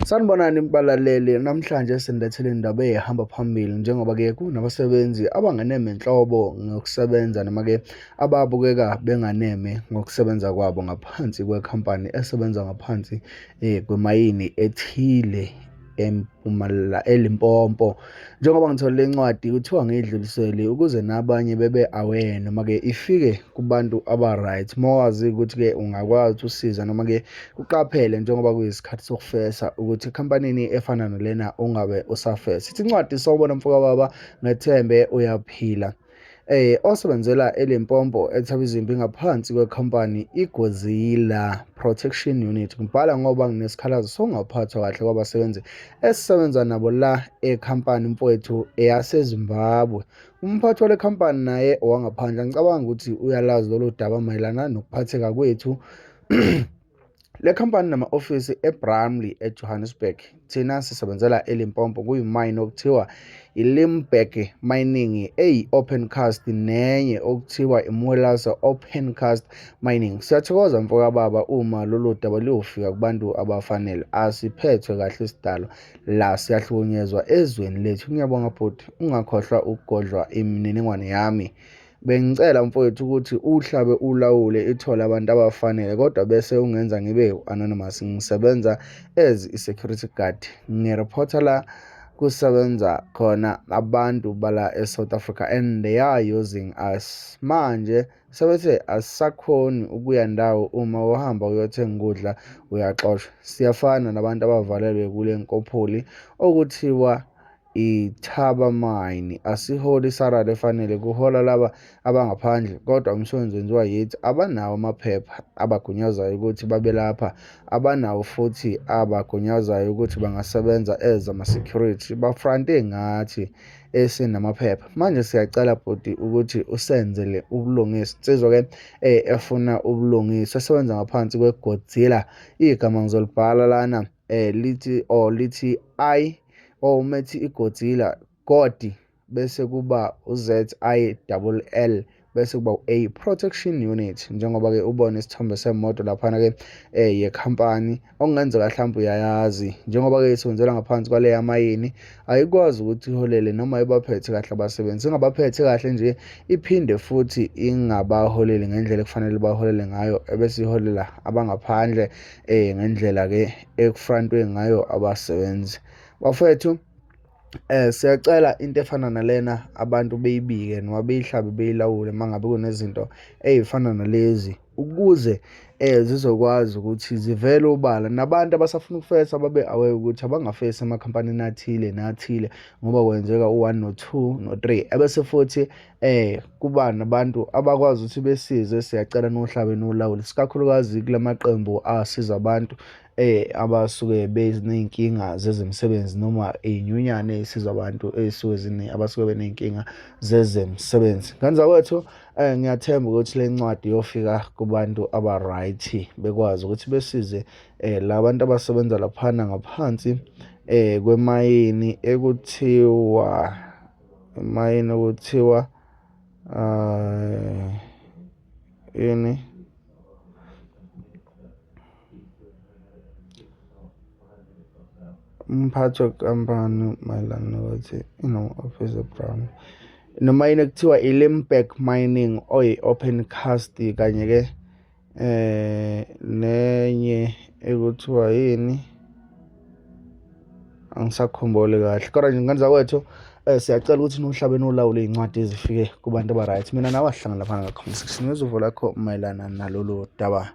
Sanibonani balaleli, namhlanje silethele indaba ehamba phambili njengoba-ke kunabasebenzi abanganeme nhlobo ngokusebenza noma-ke ababukeka benganeme ngokusebenza kwabo ngaphansi kwekhampani esebenza ngaphansi kwemayini ethile eMpumalanga, eLimpopo. Njengoba ngitholile incwadi kuthiwa ngiyidlulisele ukuze nabanye bebe aware noma-ke ifike kubantu aba-right. Mawazi ukuthi-ke ungakwazi usiza noma-ke uqaphele njengoba kuyisikhathi sokufesa ukuthi ekhampanini efana nalena ungabe usafesa. Ithi incwadi sawubona mfoka baba, ngethembe uyaphila. Osebenzela eLimpopo eThabizimbi ngaphansi kwekhampani iGodzilla Protection Unit. Ngibhala ngoba nginesikhalazo sokungaphathwa kahle kwabasebenzi esisebenza nabo la ekhampani mfowethu eyaseZimbabwe. Umphathi wale khampani naye owangaphandle, ngicabanga ukuthi uyalazi lolu daba mayelana nokuphatheka kwethu. Le khampani nama-ofisi eBramley eJohannesburg. Thina sisebenzela eLimpopo kuyimine okuthiwa iLimberg Mining eyi-open cast nenye okuthiwa iMwelasa open cast mining. Siyathokoza mfoka baba uma lolu daba liyofika kubantu abafanele. Asiphethwe kahle isidalo la siyahlukunyezwa ezweni lethu. Ngiyabonga bhuti, ungakhohlwa ukugodlwa imininingwane yami. Bengicela mfowethu ukuthi uhlabe ulawule ithole abantu abafanele, kodwa bese ungenza ngibe anonymous. Ngisebenza as i-security guard, ngireporta la kusebenza khona abantu bala eSouth Africa and they are using us. Manje sebethe asisakhoni ukuya ndawo, uma uhamba uyothenga ukudla uyaxoshwa. Siyafana nabantu abavalelwe kule Nkopholi okuthiwa iThaba Mine. Asiholi isarada efanele, kuhola laba abangaphandle, kodwa umsebenzi wenziwa yithi abanawo amaphepha abagunyazayo ukuthi babe lapha, abanawo futhi abagunyazayo ukuthi bangasebenza as ama-security, bafrante ngathi esinamaphepha. Manje siyacela bhuti ukuthi usenzele ubulungisa. Insizwa-ke efuna ubulungisa esebenza ngaphansi kweGodzilla, igama ngizolibhala lana lithi methi iGodzilla God bese kuba UZILL bese kuba A Protection Unit. Njengoba-ke ubone isithombe semoto laphana-ke yekhampani, okungenzeka mhlawumbe uyayazi. Njengoba-ke isebenzela ngaphansi kwaleya mayini, ayikwazi ukuthi iholele noma ibaphethe kahle abasebenzi. Ingabaphethe kahle nje, iphinde futhi ingabaholeli ngendlela ekufanele baholele ngayo, ebese iholela abangaphandle ngendlela-ke ekufrantwe ngayo abasebenzi. Bafethu, siyacela into efana nalena abantu beyibike noma beyihlabe beyilawule mangabe kunezinto ezifana nalezi, ukuze zizokwazi ukuthi zivele ubala nabantu abasafuna ukufesa babe aware ukuthi abangafesi emakhampanini athile nathile ngoba kwenzeka u1 no2 no3. Ebese futhi kuba nabantu abakwazi ukuthi besize. Siyacela nohlabe nolawule, sikakhulukazi kulamaqembu asiza abantu abasuke beziney'nkinga zezemisebenzi noma iy'nyunyane ey'siza abantu abasuke beney'nkinga zezemisebenzi. Nganza kwethu, ngiyathemba ukuthi le ncwadi yofika kubantu aba-right, bekwazi ukuthi besize la bantu abasebenza laphana ngaphansi kwemayini ekuthiwa yini umphathi wekampani mayelana nokuthi office eBrown noma yini ekuthiwa iLimberg Mining oyi-open cast, kanye-ke nenye ekuthiwa yini angisakhumbuli kahle. Kodwa nje ngenza kwethu, siyacela ukuthi nohlabe nolawule iy'ncwadi ezifike kubantu aba-right. Mina nawe sihlangana laphana nga-comment section, ngizovula lakho mayelana nalolu daba.